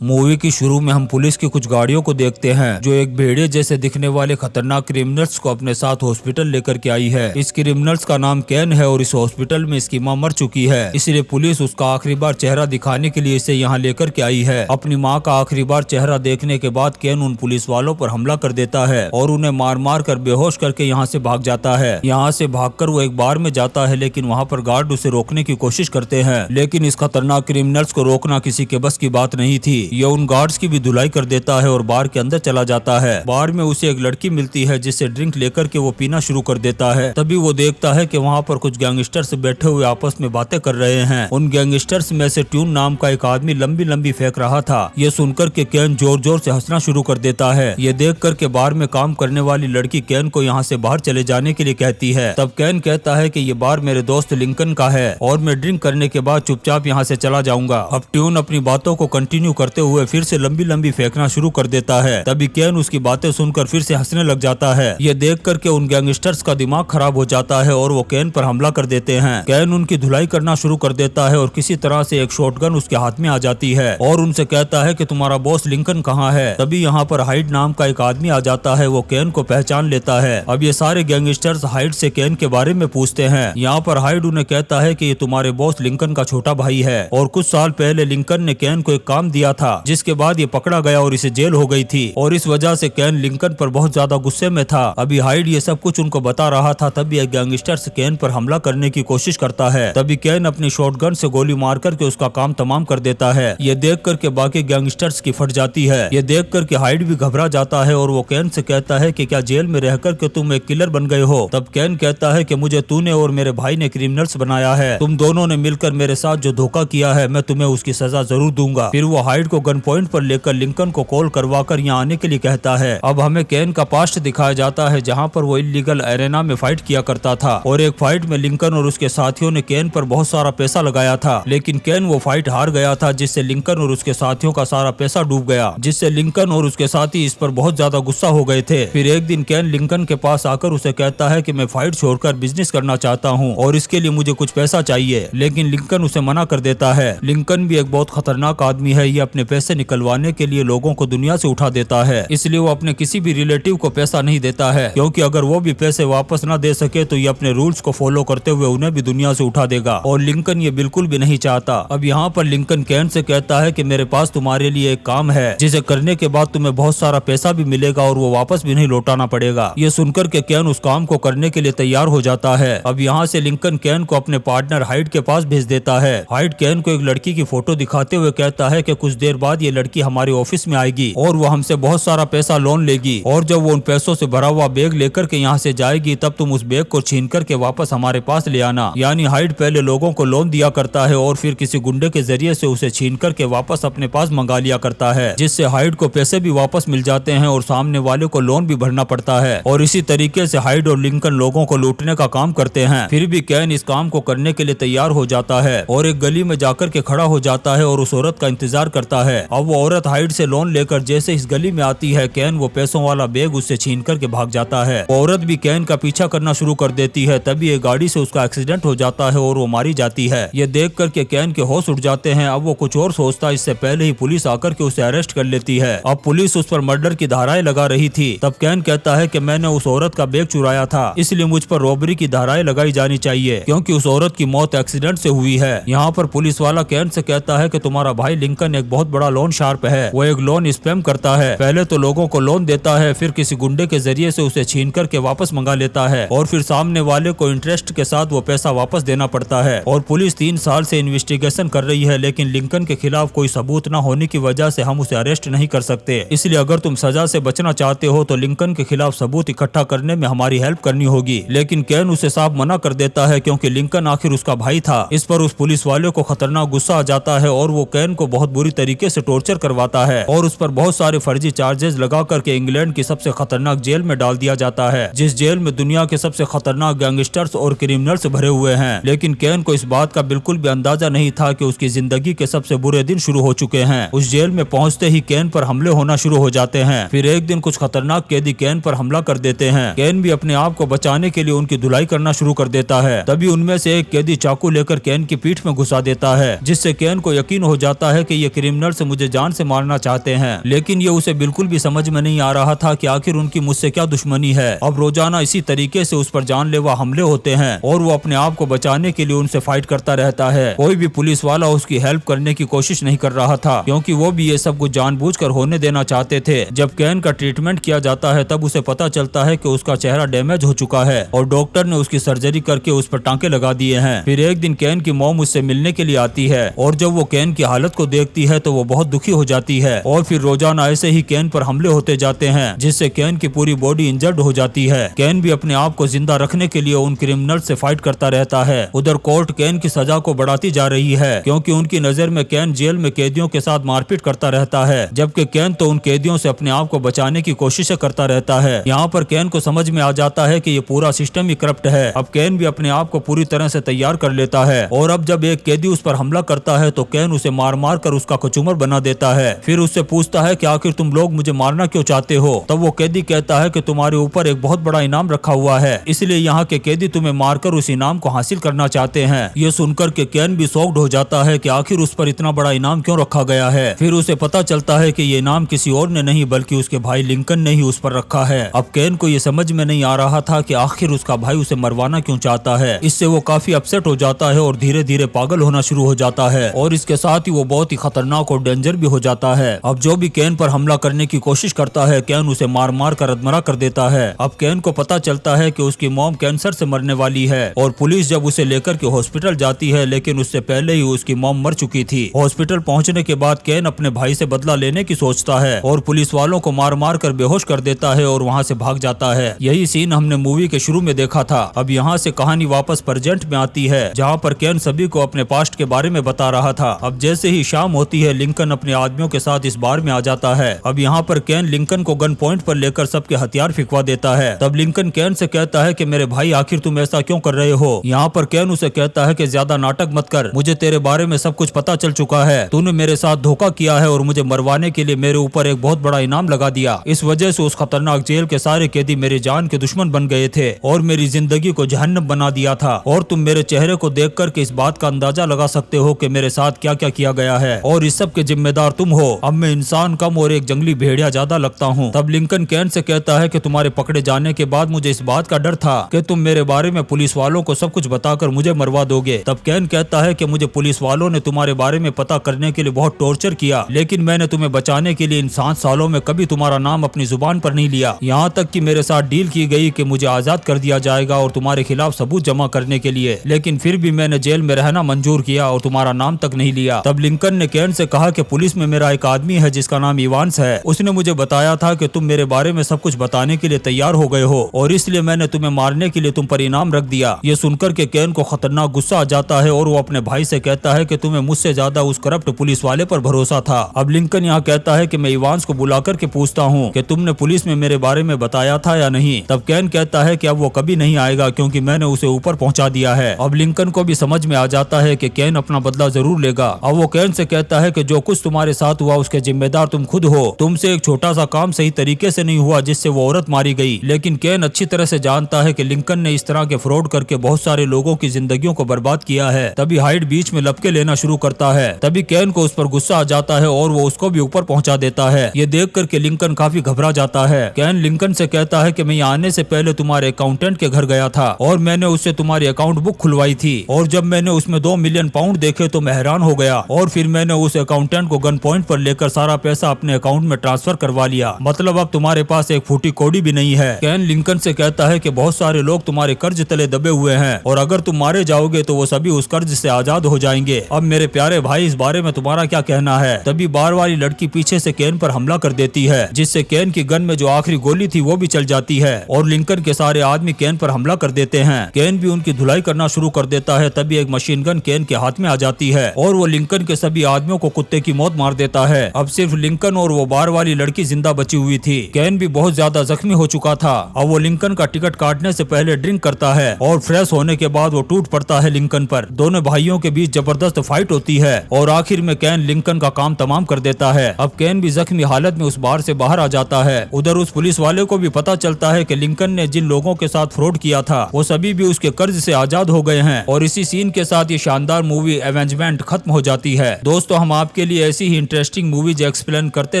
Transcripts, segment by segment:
Movie की शुरू में हम पुलिस की कुछ गाड़ियों को देखते हैं जो एक भेड़िए जैसे दिखने वाले खतरनाक क्रिमिनल्स को अपने साथ हॉस्पिटल लेकर के आई है। इस क्रिमिनल्स का नाम कैन है और इस हॉस्पिटल में इसकी मां मर चुकी है, इसलिए पुलिस उसका आखिरी बार चेहरा दिखाने के लिए इसे यहाँ लेकर के आई है। अपनी मां का आखिरी बार चेहरा देखने के बाद कैन उन पुलिस वालों पर हमला कर देता है और उन्हें मार मार कर बेहोश करके यहाँ से भाग जाता है। यहाँ से भागकर वो एक बार में जाता है, लेकिन वहाँ पर गार्ड उसे रोकने की कोशिश करते हैं, लेकिन इस खतरनाक क्रिमिनल्स को रोकना किसी के बस की बात नहीं थी। ये उन गार्ड्स की भी धुलाई कर देता है और बार के अंदर चला जाता है। बार में उसे एक लड़की मिलती है जिससे ड्रिंक लेकर के वो पीना शुरू कर देता है। तभी वो देखता है कि वहाँ पर कुछ गैंगस्टर्स बैठे हुए आपस में बातें कर रहे हैं। उन गैंगस्टर्स में से ट्यून नाम का एक आदमी लंबी लंबी फेंक रहा था। ये सुनकर के कैन जोर जोर से हंसना शुरू कर देता है। ये देख कर के बार में काम करने वाली लड़की कैन को यहाँ से बाहर चले जाने के लिए कहती है। तब कैन कहता है कि ये बार मेरे दोस्त लिंकन का है और मैं ड्रिंक करने के बाद चुपचाप यहाँ से चला जाऊंगा। अब ट्यून अपनी बातों को कंटिन्यू करते हुए फिर से लंबी लंबी फेंकना शुरू कर देता है। तभी कैन उसकी बातें सुनकर फिर से हंसने लग जाता है। ये देख करके उन गैंगस्टर्स का दिमाग खराब हो जाता है और वो कैन पर हमला कर देते हैं। कैन उनकी धुलाई करना शुरू कर देता है और किसी तरह से एक शॉटगन उसके हाथ में आ जाती है और उनसे कहता है कि तुम्हारा बॉस लिंकन कहाँ है। तभी यहाँ पर हाइड नाम का एक आदमी आ जाता है, वो कैन को पहचान लेता है। अब ये सारे गैंगस्टर्स हाइड से कैन के बारे में पूछते हैं। यहाँ पर हाइड उन्हें कहता है कि ये तुम्हारे बॉस लिंकन का छोटा भाई है और कुछ साल पहले लिंकन ने कैन को एक काम दिया था जिसके बाद ये पकड़ा गया और इसे जेल हो गई थी और इस वजह से कैन लिंकन पर बहुत ज्यादा गुस्से में था। अभी हाइड ये सब कुछ उनको बता रहा था, तभी एक गैंगस्टर्स कैन पर हमला करने की कोशिश करता है। तभी कैन अपनी शॉटगन से गोली मार करके उसका काम तमाम कर देता है। ये देख करके बाकी गैंगस्टर्स की फट जाती है। ये देख करके हाइड भी घबरा जाता है और वो कैन से कहता है कि क्या जेल में रह करके तुम एक किलर बन गए हो। तब कैन कहता है कि मुझे तूने और मेरे भाई ने क्रिमिनल्स बनाया है, तुम दोनों ने मिलकर मेरे साथ जो धोखा किया है मैं तुम्हें उसकी सजा जरूर दूंगा। फिर वो हाइड को गन पॉइंट पर लेकर लिंकन को कॉल करवाकर यहाँ आने के लिए कहता है। अब हमें कैन का पास्ट दिखाया जाता है जहाँ पर वो इलीगल एरेना में फाइट किया करता था और एक फाइट में लिंकन और उसके साथियों ने कैन पर बहुत सारा पैसा लगाया था, लेकिन कैन वो फाइट हार गया था जिससे लिंकन और उसके साथियों का सारा पैसा डूब गया, जिससे लिंकन और उसके साथी इस पर बहुत ज्यादा गुस्सा हो गए थे। फिर एक दिन कैन लिंकन के पास आकर उसे कहता है कि मैं फाइट छोड़कर बिजनेस करना चाहता हूँ और इसके लिए मुझे कुछ पैसा चाहिए, लेकिन लिंकन उसे मना कर देता है। लिंकन भी एक बहुत खतरनाक आदमी है, ये अपने पैसे निकलवाने के लिए लोगों को दुनिया से उठा देता है, इसलिए वो अपने किसी भी रिलेटिव को पैसा नहीं देता है, क्योंकि अगर वो भी पैसे वापस न दे सके तो ये अपने रूल्स को फॉलो करते हुए उन्हें भी दुनिया से उठा देगा और लिंकन ये बिल्कुल भी नहीं चाहता। अब यहाँ पर लिंकन कैन से कहता है कि मेरे पास तुम्हारे लिए एक काम है जिसे करने के बाद तुम्हें बहुत सारा पैसा भी मिलेगा और वो वापस भी नहीं लौटाना पड़ेगा। ये सुनकर के कैन उस काम को करने के लिए तैयार हो जाता है। अब यहाँ से लिंकन कैन को अपने पार्टनर हाइड के पास भेज देता है। हाइड कैन को एक लड़की की फोटो दिखाते हुए कहता है कि कुछ देर बाद ये लड़की हमारे ऑफिस में आएगी और वो हमसे बहुत सारा पैसा लोन लेगी और जब वो उन पैसों से भरा हुआ बैग लेकर के यहाँ से जाएगी तब तुम उस बैग को छीन करके वापस हमारे पास ले आना। यानी हाइड पहले लोगों को लोन दिया करता है और फिर किसी गुंडे के जरिए से उसे छीन करके वापस अपने पास मंगा लिया करता है, जिससे हाइड को पैसे भी वापस मिल जाते हैं और सामने वाले को लोन भी भरना पड़ता है। और इसी तरीके से हाइड और लिंकन लोगों को लूटने का काम करते हैं। फिर भी कैन इस काम को करने के लिए तैयार हो जाता है और एक गली में जाकर के खड़ा हो जाता है और उस औरत का इंतजार करता है। अब वो औरत हाइड से लोन लेकर जैसे इस गली में आती है, कैन वो पैसों वाला बैग उससे छीन करके भाग जाता है। औरत भी कैन का पीछा करना शुरू कर देती है। तभी एक गाड़ी से उसका एक्सीडेंट हो जाता है और वो मारी जाती है। ये देख करके कैन के होश उड़ जाते हैं। अब वो कुछ और सोचता, इससे पहले ही पुलिस आकर के उसे अरेस्ट कर लेती है। अब पुलिस उस पर मर्डर की धाराएं लगा रही थी। तब कैन कहता है कि मैंने उस औरत का बैग चुराया था, इसलिए मुझ पर रॉबरी की धाराएं लगाई जानी चाहिए क्योंकि उस औरत की मौत एक्सीडेंट से हुई है। यहाँ पर पुलिस वाला कैन से कहता है कि तुम्हारा भाई लिंकन एक बहुत बड़ा लोन शार्प है, वो एक लोन स्पैम करता है। पहले तो लोगों को लोन देता है, फिर किसी गुंडे के जरिए से उसे छीन करके वापस मंगा लेता है और फिर सामने वाले को इंटरेस्ट के साथ वो पैसा वापस देना पड़ता है। और पुलिस 3 साल से इन्वेस्टिगेशन कर रही है, लेकिन लिंकन के खिलाफ कोई सबूत न होने की वजह से हम उसे अरेस्ट नहीं कर सकते। इसलिए अगर तुम सजा से बचना चाहते हो तो लिंकन के खिलाफ सबूत इकट्ठा करने में हमारी हेल्प करनी होगी। लेकिन कैन उसे साफ मना कर देता है क्योंकि लिंकन आखिर उसका भाई था। इस पर उस पुलिस वाले को खतरनाक गुस्सा आ जाता है और वो कैन को बहुत बुरी तरीके से टॉर्चर करवाता है और उस पर बहुत सारे फर्जी चार्जेस लगा करके इंग्लैंड की सबसे खतरनाक जेल में डाल दिया जाता है, जिस जेल में दुनिया के सबसे खतरनाक गैंगस्टर्स और क्रिमिनल्स भरे हुए हैं। लेकिन कैन को इस बात का बिल्कुल भी अंदाजा नहीं था कि उसकी जिंदगी के सबसे बुरे दिन शुरू हो चुके हैं। उस जेल में पहुंचते ही कैन पर हमले होना शुरू हो जाते हैं। फिर एक दिन कुछ खतरनाक कैदी कैन पर हमला कर देते हैं। कैन भी अपने आप को बचाने के लिए उनकी धुलाई करना शुरू कर देता है। तभी उनमें से एक कैदी चाकू लेकर कैन की पीठ में घुसा देता है, जिससे कैन को यकीन हो जाता है कि ये क्रिमिनल क्रिमिनल्स मुझे जान से मारना चाहते हैं, लेकिन ये उसे बिल्कुल भी समझ में नहीं आ रहा था कि आखिर उनकी मुझसे क्या दुश्मनी है। अब रोजाना इसी तरीके से उस पर जानलेवा हमले होते हैं और वो अपने आप को बचाने के लिए उनसे फाइट करता रहता है। कोई भी पुलिस वाला उसकी हेल्प करने की कोशिश नहीं कर रहा था, क्योंकि वो भी ये सब कुछ जानबूझकर होने देना चाहते थे। जब कैन का ट्रीटमेंट किया जाता है तब उसे पता चलता है कि उसका चेहरा डैमेज हो चुका है और डॉक्टर ने उसकी सर्जरी करके उस पर टांके लगा दिए हैं। फिर एक दिन कैन की मॉम उससे मिलने के लिए आती है और जब वो कैन की हालत को देखती है तो वो बहुत दुखी हो जाती है और फिर रोजाना ऐसे ही कैन पर हमले होते जाते हैं, जिससे कैन की पूरी बॉडी इंजर्ड हो जाती है। कैन भी अपने आप को जिंदा रखने के लिए उन क्रिमिनल से फाइट करता रहता है। उधर कोर्ट कैन की सजा को बढ़ाती जा रही है, क्योंकि उनकी नजर में कैन जेल में कैदियों के साथ मारपीट करता रहता है, जबकि कैन तो उन कैदियों से अपने आप को बचाने की कोशिशें करता रहता है। यहाँ पर कैन को समझ में आ जाता है कि ये पूरा सिस्टम ही करप्ट है। अब कैन भी अपने आप को पूरी तरह से तैयार कर लेता है और अब जब एक कैदी उस पर हमला करता है तो कैन उसे मार मार कर उसका कचूमर बना देता है। फिर उससे पूछता है कि आखिर तुम लोग मुझे मारना क्यों चाहते हो। तब वो कैदी कहता है कि तुम्हारे ऊपर एक बहुत बड़ा इनाम रखा हुआ है, इसलिए यहाँ के कैदी तुम्हें मारकर उस इनाम को हासिल करना चाहते हैं। ये सुनकर के कैन भी शॉक्ड हो जाता है कि आखिर उस पर इतना बड़ा इनाम क्यों रखा गया है। फिर उसे पता चलता है कि ये इनाम किसी और ने नहीं बल्कि उसके भाई लिंकन ने ही उस पर रखा है। अब कैन को ये समझ में नहीं आ रहा था कि आखिर उसका भाई उसे मरवाना क्यों चाहता है। इससे वो काफी अपसेट हो जाता है और धीरे धीरे पागल होना शुरू हो जाता है और इसके साथ ही वो बहुत ही खतरनाक और डेंजर भी हो जाता है। अब जो भी कैन पर हमला करने की कोशिश करता है कैन उसे मार मार कर अधमरा कर देता है। अब कैन को पता चलता है कि उसकी मॉम कैंसर से मरने वाली है और पुलिस जब उसे लेकर के हॉस्पिटल जाती है, लेकिन उससे पहले ही उसकी मॉम मर चुकी थी। हॉस्पिटल पहुंचने के बाद कैन अपने भाई से बदला लेने की सोचता है और पुलिस वालों को मार मार कर बेहोश कर देता है और वहां से भाग जाता है। यही सीन हमने मूवी के शुरू में देखा था। अब यहाँ से कहानी वापस प्रेजेंट में आती है, जहाँ पर कैन सभी को अपने पास्ट के बारे में बता रहा था। अब जैसे ही शाम होती है लिंकन अपने आदमियों के साथ इस बार में आ जाता है। अब यहाँ पर कैन लिंकन को गन पॉइंट पर लेकर सबके हथियार फिकवा देता है। तब लिंकन कैन से कहता है कि मेरे भाई आखिर तुम ऐसा क्यों कर रहे हो। यहाँ पर कैन उसे कहता है कि ज्यादा नाटक मत कर, मुझे तेरे बारे में सब कुछ पता चल चुका है। तूने मेरे साथ धोखा किया है और मुझे मरवाने के लिए मेरे ऊपर एक बहुत बड़ा इनाम लगा दिया। इस वजह से उस खतरनाक जेल के सारे कैदी मेरी जान के दुश्मन बन गए थे और मेरी जिंदगी को जहन्नम बना दिया था। और तुम मेरे चेहरे को देख कर के इस बात का अंदाजा लगा सकते हो कि मेरे साथ क्या क्या किया गया है और इस सब के जिम्मेदार तुम हो। अब मैं इंसान कम और एक जंगली भेड़िया ज्यादा लगता हूँ। तब लिंकन कैन से कहता है कि तुम्हारे पकड़े जाने के बाद मुझे इस बात का डर था कि तुम मेरे बारे में पुलिस वालों को सब कुछ बताकर मुझे मरवा दोगे। तब कैन कहता है कि मुझे पुलिस वालों ने तुम्हारे बारे में पता करने के लिए बहुत टॉर्चर किया, लेकिन मैंने तुम्हें बचाने के लिए इन 7 सालों में कभी तुम्हारा नाम अपनी जुबान पर नहीं लिया। यहाँ तक कि मेरे साथ डील की गई कि मुझे आजाद कर दिया जाएगा और तुम्हारे खिलाफ सबूत जमा करने के लिए, लेकिन फिर भी मैंने जेल में रहना मंजूर किया और तुम्हारा नाम तक नहीं लिया। तब लिंकन ने कैन से कहा कि पुलिस में मेरा एक आदमी है जिसका नाम इवांस है, उसने मुझे बताया था कि तुम मेरे बारे में सब कुछ बताने के लिए तैयार हो गए हो और इसलिए मैंने तुम्हें मारने के लिए तुम पर इनाम रख दिया। ये सुनकर के कैन को खतरनाक गुस्सा आ जाता है और वो अपने भाई से कहता है कि तुम्हें मुझसे ज्यादा उस करप्ट पुलिस वाले पर भरोसा था। अब लिंकन यहाँ कहता है कि मैं इवांस को बुला कर के पूछता हूँ कि तुमने पुलिस में मेरे बारे में बताया था या नहीं। तब कैन कहता है कि अब वो कभी नहीं आएगा क्योंकि मैंने उसे ऊपर पहुंचा दिया है। अब लिंकन को भी समझ में आ जाता है कि कैन अपना बदला जरूर लेगा। अब वो कैन से कहता है कि जो कुछ तुम्हारे साथ हुआ उसके जिम्मेदार तुम खुद हो। तुमसे एक छोटा सा काम सही तरीके से नहीं हुआ जिससे वो औरत मारी गई, लेकिन कैन अच्छी तरह से जानता है कि लिंकन ने इस तरह के फ्रॉड करके बहुत सारे लोगों की जिंदगियों को बर्बाद किया है। तभी हाइड बीच में लपके लेना शुरू करता है। तभी कैन को उस पर गुस्सा आ जाता है और वो उसको भी ऊपर पहुंचा देता है। ये देख करके लिंकन काफी घबरा जाता है। कैन लिंकन से कहता है कि मैं यहाँ आने से पहले तुम्हारे अकाउंटेंट के घर गया था और मैंने उससे तुम्हारी अकाउंट बुक खुलवाई थी और जब मैंने उसमें 2 मिलियन पाउंड देखे तो मैं हैरान हो गया और फिर मैंने उस अकाउंटेंट को गन पॉइंट पर लेकर सारा पैसा अपने अकाउंट में ट्रांसफर करवा लिया। मतलब अब तुम्हारे पास एक फूटी कौड़ी भी नहीं है। कैन लिंकन से कहता है कि बहुत सारे लोग तुम्हारे कर्ज तले दबे हुए हैं और अगर तुम मारे जाओगे तो वो सभी उस कर्ज से आजाद हो जाएंगे। अब मेरे प्यारे भाई इस बारे में तुम्हारा क्या कहना है। तभी बार वाली लड़की पीछे से कैन पर हमला कर देती है जिससे कैन की गन में जो आखिरी गोली थी वो भी चल जाती है और लिंकन के सारे आदमी कैन पर हमला कर देते हैं। कैन भी उनकी धुलाई करना शुरू कर देता है। तभी एक मशीन गन कैन के हाथ में आ जाती है और वो लिंकन के सभी आदमियों को कुत्ते की मौत मार देता है। अब सिर्फ लिंकन और वो बार वाली लड़की जिंदा बची हुई थी। कैन भी बहुत ज्यादा जख्मी हो चुका था। अब वो लिंकन का टिकट काटने से पहले ड्रिंक करता है और फ्रेश होने के बाद वो टूट पड़ता है लिंकन पर। दोनों भाइयों के बीच जबरदस्त फाइट होती है और आखिर में कैन लिंकन का काम तमाम कर देता है। अब कैन भी जख्मी हालत में उस बार से बाहर आ जाता है। उधर उस पुलिस वाले को भी पता चलता है कि लिंकन ने जिन लोगों के साथ फ्रॉड किया था वो सभी भी उसके कर्ज से आजाद हो गए हैं और इसी सीन के साथ ये शानदार मूवी एवेंजमेंट खत्म हो जाती है। दोस्तों हम आपके आपके लिए ऐसी ही इंटरेस्टिंग मूवीज एक्सप्लेन करते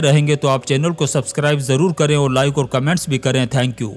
रहेंगे, तो आप चैनल को सब्सक्राइब जरूर करें और लाइक और कमेंट्स भी करें। Thank you.